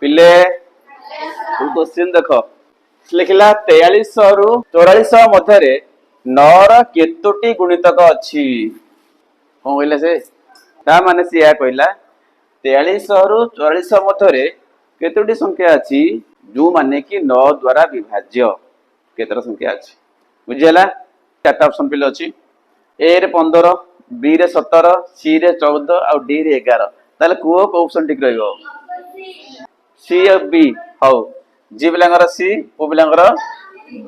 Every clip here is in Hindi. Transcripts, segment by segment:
पिले क्वेश्चन देख लिखला 43 रु 44 मध्य नर केतोटी गुणितक अच्छी कौन कहला से ता माने सिया कहला 43 रु 44 मध्य केतोटी संख्या अच्छी जो माने कि 9 द्वारा विभाज्य केतरा संख्या अच्छी बुझिला चारटा ऑप्शन पिले अच्छी ए रे 15 बी रे 17 सी रे 14 और डी रे 11 ताले को ऑप्शन ठीक रहइबो सी और बी हाउ जी पिलांगर सी ओ पिलांगर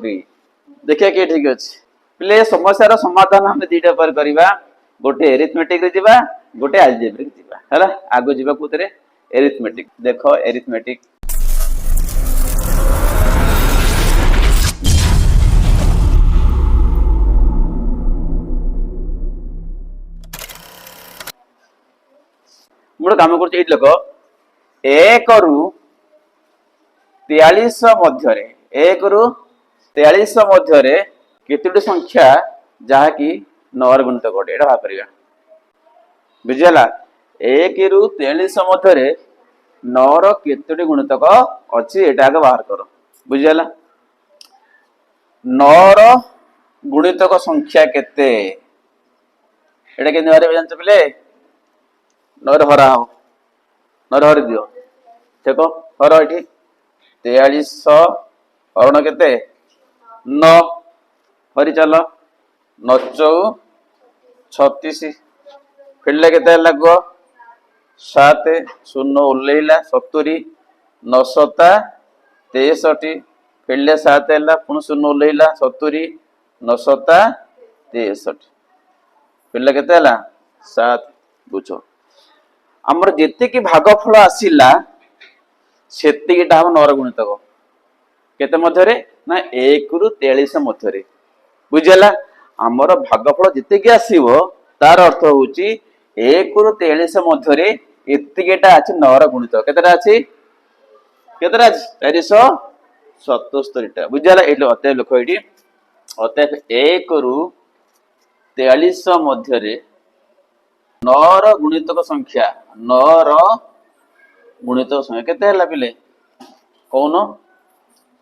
बी देखिए के ठीक अछि पिले समस्या रो समाधान हम दीटा पर करबा गोटे एरिथमेटिक रे जिबा गोटे अलजेब्रिक जिबा हला आगो जिबा कोतरे एरिथमेटिक देखो एरिथमेटिक मोर काम करछ एट लोक 1 रु 43 मध्य 1 रु 43 मध्य केतोटी संख्या जहा कि 9 गुणित कोटे एटा भाग करिया बुझिला 1 रु 43 मध्य 9 रो केतोटी गुणितक अछि एटा आगे बाहर करो बुझिला 9 रो गुणितक संख्या केते एटा के बारे जानछ पिले 9 रे हरा हो 9 रे हरि दियो देखो हर एठी 43 हरण केते 9 हरि चलो 9 चौ 36 फिरले केते लागो 7 0 उल्लेइला 70 9 7 63 फिरले 7 हैला पुन 0 उल्लेइला 70 9 7 63 फिरले केते हैला 7 बुझो हमर जेते की भागफल आसीला सेते की हम 9 गुणितक केते मध्य रे ना 1 रु 43 मध्य रे बुझला हमर भागफल जेते की आसीबो तार अर्थ होची 1 रु 43 मध्य रे एतिकेटा अछि 9 गुणितक केतेटा अछि 477 टा बुझला एलो अते लिखो एडी अते 1 रु 43 मध्य रे 9 गुणितक संख्या 9 गुणितक संख्या केते हला पिले कौन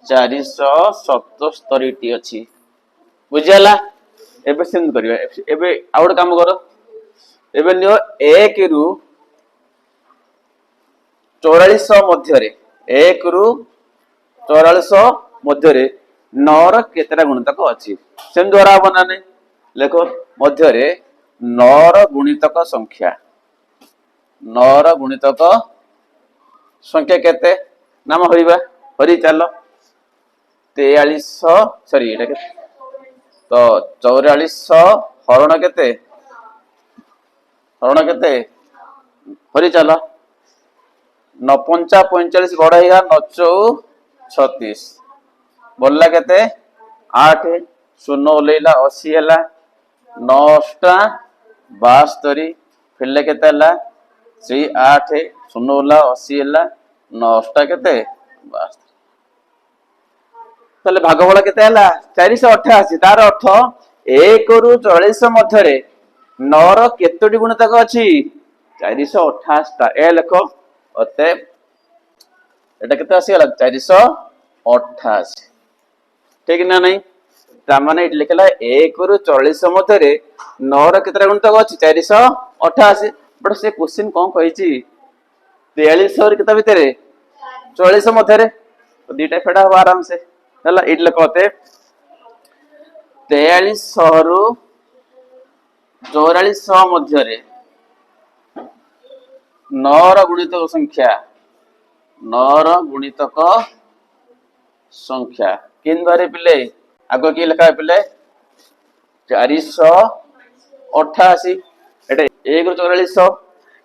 477 टी अछि बुझला एबे सेंड करिया एबे आउट काम करो एबे नियो 1 रु 44 मध्य रे 1 रु 44 मध्य रे 9 केतेटा गुणितक अछि सेम द्वारा बनाने देखो मध्य रे 9 गुणितक संख्या 9 गुणितक संख्या केते नाम हरिबा हरि चलो 43 सॉरी एटा के तो 44 हरण केते हरि चलो 9 5 45 बढाइगा 9 चौ 36 बोलला केते 8 0 लेला 80 हला 9 टा 72 फिरले केते हला 8 0 होला 80 हला 9 टा केते 72 तले भागफल केते हला 488 तार अर्थ 1 रु 44 मध्य रे 9 रो केतोटी गुणितक अछि 428 टा ए लेखो अते एटा केते आसी हला 428 ठीक ना नहीं ता माने इट लिखला 1 रु 44 मध्य रे 9 रो केतरा गुणितक अछि 488 बट से क्वेश्चन कोन कहिची 43 और केता भीतर 44 मध्य रे तो दीटा फेडा हो आराम से हला इट लकोते 43 रु 44 मध्य रे 9 रो गुणितक संख्या 9 गुणितक संख्या किन बारे पिले आगो की लिखा पिले 488 एटा 1 रु 44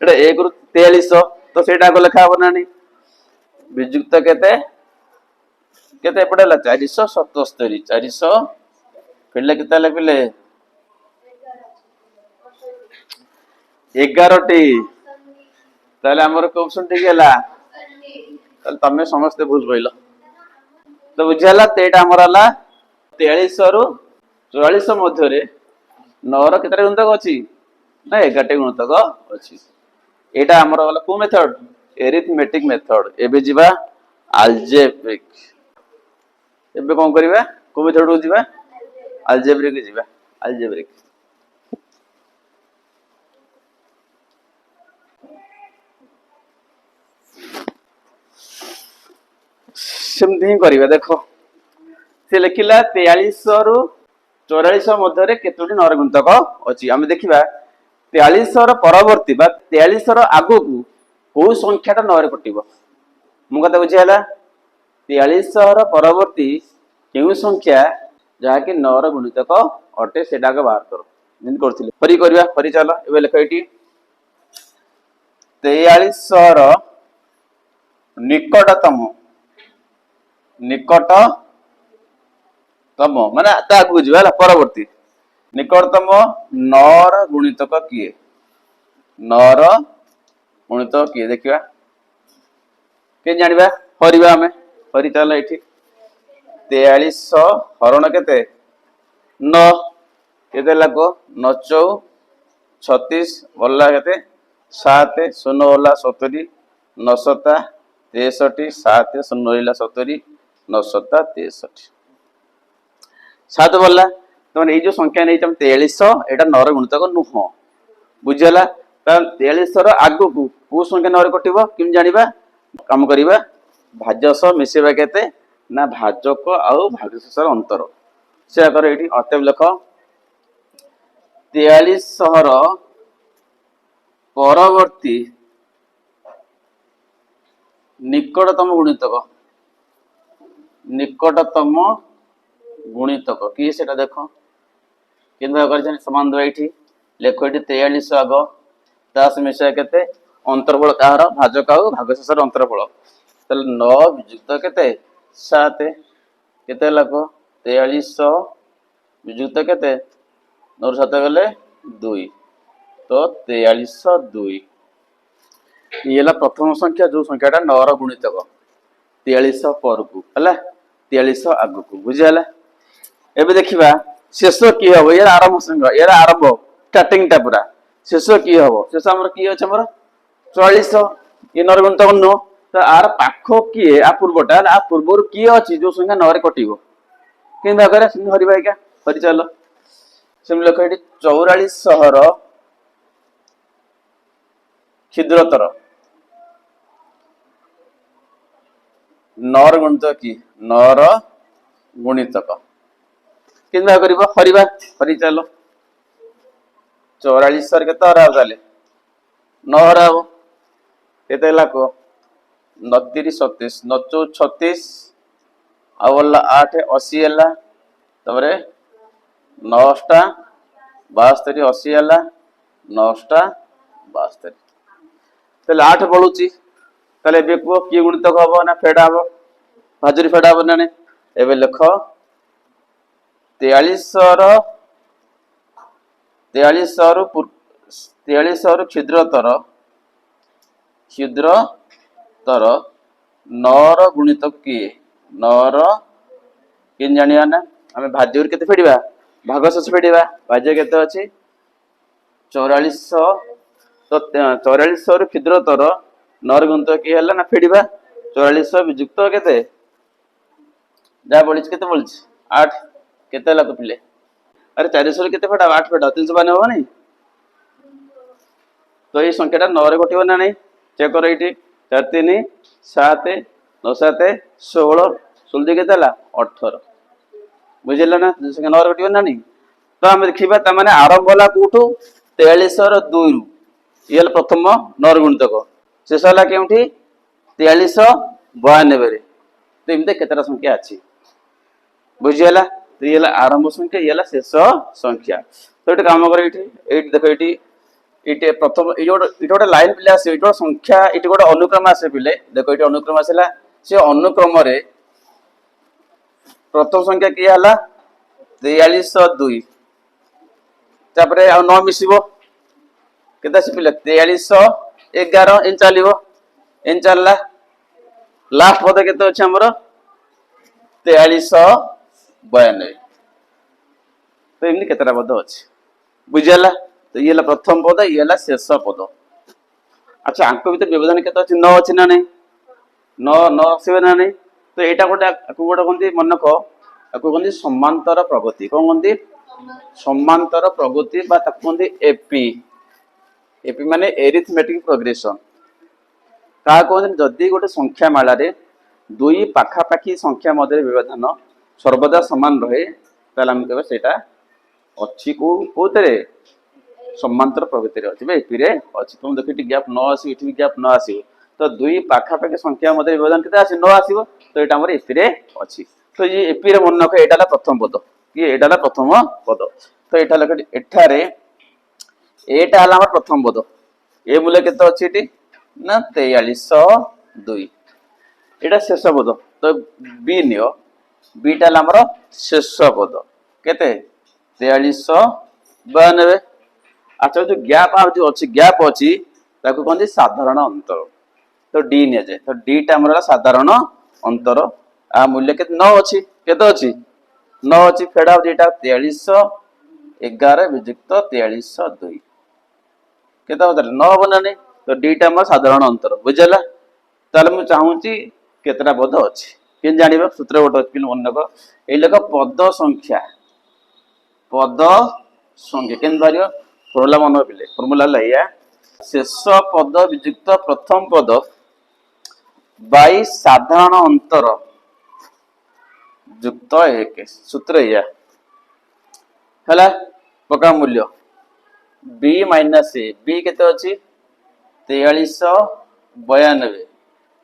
एटा 1 रु 43 तो सेटा को लिखा बनानी विजुक्त केते केते पड़ेला 477 400 फिरले केते ले पिले 11 टी ताले हमर ऑप्शन ठीक हैला ताले तमे समस्त भूल गइलो तो बुझला तेटा हमर हला 43 रु 44 मध्य रे 9 रो केते गुणतक अछि ना 11 टी गुणतक अछि एटा हमर वाला को मेथड एरिथमेटिक मेथड एबे जिबा अल्जेब्रिक एबे कोन करिबा को मेथड को जिबा अल्जेब्रिक जिबा अल्जेब्रिक सेमती ही करिबा देखो से लिखिला 43 रु 44 मध्य केतोटी नर गुणितक अछि आमे देखिबा 43 र परवर्ती बा 43 र आगु को को संख्याटा नर कटिबो मु कथा बुझियाला 43 र परवर्ती केउ संख्या जहा कि नर गुणितक अटे सेटा के बाहर करो जिन करथिले फरी करबा फरी चलो एबे लेख एटी 43 र निकटतम निकटतम माने ता बुझिबा परवर्ती निकटतम नर गुणितक किए नर गुणितक किए देखिबा के जानिबा हरिबा हमें हरि चलो एठी 43 हरण केते 9 केते लागो 9 चौ 36 बोला केते 7 0 होला 70 9 7 63 7 0 होला 70 9 7 63 7 बोला तो ये जो संख्या नहीं तुम 43 एटा नर गुणितक नुह बुझला 43 र आगु को संख्या नर कटिबो किम जानिबा काम करिबा भाजस मिसेबा केते ना भाजक आउ भागशेषर अंतर से कर एठी अतएव लेख 43 र परवर्ती निकटतम गुणितक कि सेटा देखो किन भाग कर समान दो एठी लेखो एठी 43 आगो 10 मिसा केते अंतरफल काहर भाजक आउ भागशेषर अंतरफल तले 9 विजुक्त केते 7 केते लागो 43 विजुक्त केते 9 7 गले 2 तो 43 2 ये प्रथम संख्या जो संख्याटा 9 गुणितक 43 पर को हला 43 आगु को बुझियाला एबे देखिबा शेष की हबो यार आरंभ संख्या यार आरंभ स्टार्टिंग टा पूरा शेष की हबो शेष हमर की अछि हमर 44 ये नर गुणितक नो तो आर पाखो की आ पूर्वटा आ पूर्वर की अछि जो संख्या 9 रे कटिबो किन भागरे सिन हरिबा क्या हरि चलो सिम लख एटी 44 र क्षुद्रतर नर गुणितक की नर गुणितक किन भाग करिबो हरिबा हरि चलो 44 र केते हराव ताले 9 हराव केते लाको 29 37 9 36 आवला 8 80 हला तबरे 9 टा 72 80 हला 9 टा 72 तले 8 बळुची तले बेको की गुणितक हबो ना फेडा हबो भाजुरी फेडा हबो ना एबे लेख 43 रो 43 रो क्षुद्रतर 9 रो गुणितक की 9 रो किन जानिया ना हमें भाजुरी केते फेडिबा भागशेष फेडिबा भाज्य केते अछि 44 तो 44 रो क्षुद्रतर 9 रो गुणितक की हला ना फेडिबा 44 विजुक्त केते जा बोलिछ केते बोलिछ 8 केते लाग पिले अरे 400 केते फेडा 8 फेडा 300 बाने हो नहीं तो ये संख्याटा 9 रे कटिबो ना नहीं चेक कर एठी 4 3 7 9 7 16 16 केते ला 18 बुझिला ना संख्या 9 रे कटिबो ना नहीं तो हम देखिबा त माने आरंभ होला कोठो 43 रो 2 रु ये प्रथम 9 गुणितक शेष होला केउठी 43 92 रे तो इमते केतरा संख्या अछि बुझिला तो ये आरंभ संख्या ये शेष संख्या तो एटे काम कर एटी देखो एटी प्रथम गोटे लाइन पिले आसे संख्या ये गोटे अनुक्रम आसे पिले देखो ये अनुक्रम आसला से अनुक्रम रे प्रथम संख्या किए हला 43 2 तापरे आ 9 मिसिबो केते आसे पिले 43 11 इन चलिबो इन चलला लास्ट पद केते अछि हमर 43 92 तो इमनी केतरा पद अछि बुझियला तो ये प्रथम पद ये शेष पद अच्छा आंक भीतर व्यवधान केते अछि 9 अछि ना नहीं 9 9 आसीबे ना नहीं तो एटा गोटे आकु गोटे कोनती मन रख आकु कोनती समांतर प्रगति कोन कोनती समांतर प्रगति बा ताकु कोनती एपी एपी माने एरिथमेटिक प्रोग्रेशन का कोन जदी गोटे संख्या माला रे दुई पाखा पाखी संख्या मध्य व्यवधान सर्वदा समान रहे ताले हम कहबे सेटा अछि को कोतरे समांतर प्रगति रे अछि बे एपी रे अछि तुम देखि गैप न आसी इठी गैप न आसी तो दुई पाखा पाखी संख्या मध्य व्यवधान केते आसी न आसीबो तो एटा हमर एपी रे अछि तो ये एपी रे मन रख एटा ला प्रथम पद ये एटा ला प्रथम पद तो एटा लख एठारे एटा हला हमर प्रथम पद ए मूल्य केते अछि एटी ना 4302 एटा शेष पद तो बी नियो बीटा हला हमर शेष पद केते 4392 अच्छा जो गैप जो अच्छी गैप अच्छी ताको कहते साधारण अंतर तो डी निया जाए तो डी टा हमर साधारण अंतर आ मूल्य के 9 अच्छी केते अच्छी 9 अच्छी फेड आउट डेटा 4311 वियुक्त 4302 केते होतल 9 बनने तो डी टा हमर साधारण अंतर बुझला ताले मु चाहूची केतरा पद अच्छी केन जानिबा सूत्र गोटे पिन मन को ए लक पद संख्या केन धरियो फॉर्मूला मन पिले फॉर्मूला लैया शेष पद वियुक्त प्रथम पद बाई साधारण अंतर युक्त एक सूत्र या हला पका मूल्य b माइनस a b केते अछि 4392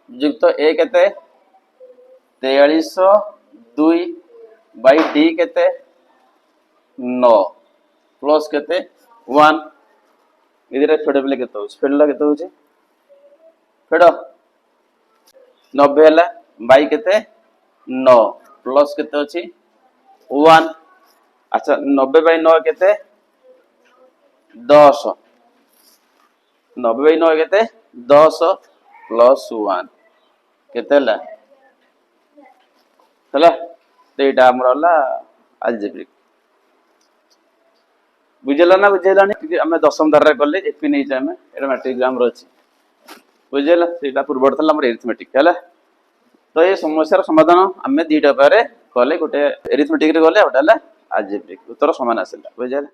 युक्त a केते 4302 बाई d केते 9 प्लस केते 1 इधर फेड बेले केते होछ फेडला केते होछ फेड 90 हला बाई केते 9 प्लस केते अछि 1 अच्छा 90 बाई 9 केते 10 90 बाई 9 केते 10 प्लस 1 केते हला हला तो एटा हमर हला अलजेब्रिक बुझला ना बुझेला नहीं हमें दशम धारा करले एपी नहीं छै हमें एटा मैट्रिक एग्जाम रो अछि बुझेला सेटा पूर्व थला हमर एरिथमेटिक हला तो ये समस्या समाधान हमें दीटा पारे कले गोटे एरिथमेटिक रे गले ओटा हला अलजेब्रिक उत्तर समान आसेला बुझेला।